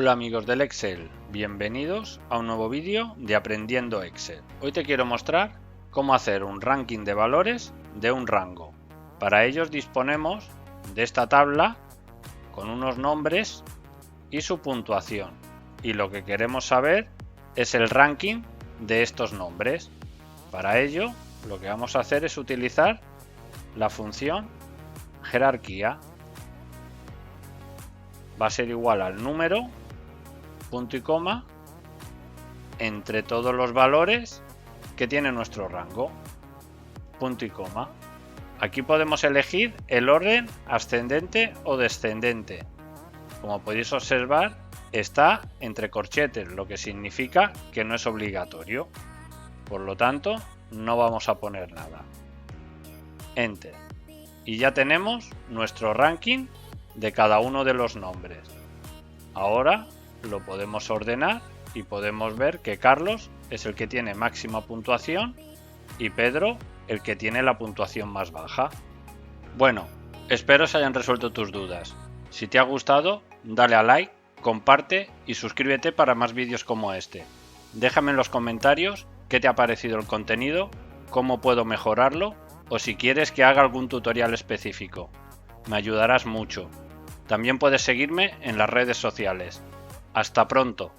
Hola amigos del Excel, bienvenidos a un nuevo vídeo de Aprendiendo Excel. Hoy te quiero mostrar cómo hacer un ranking de valores de un rango. Para ello disponemos de esta tabla con unos nombres y su puntuación. Y lo que queremos saber es el ranking de estos nombres. Para ello lo que vamos a hacer es utilizar la función jerarquía. Va a ser igual al número, punto y coma, entre todos los valores que tiene nuestro rango, punto y coma. Aquí podemos elegir el orden ascendente o descendente. Como podéis observar, está entre corchetes, lo que significa que no es obligatorio. Por lo tanto, no vamos a poner nada. Enter. Y ya tenemos nuestro ranking de cada uno de los nombres. Ahora lo podemos ordenar y podemos ver que Carlos es el que tiene máxima puntuación y Pedro el que tiene la puntuación más baja. Bueno, espero se hayan resuelto tus dudas. Si te ha gustado, dale a like, comparte y suscríbete para más vídeos como este. Déjame en los comentarios qué te ha parecido el contenido, cómo puedo mejorarlo o si quieres que haga algún tutorial específico. Me ayudarás mucho. También puedes seguirme en las redes sociales. ¡Hasta pronto!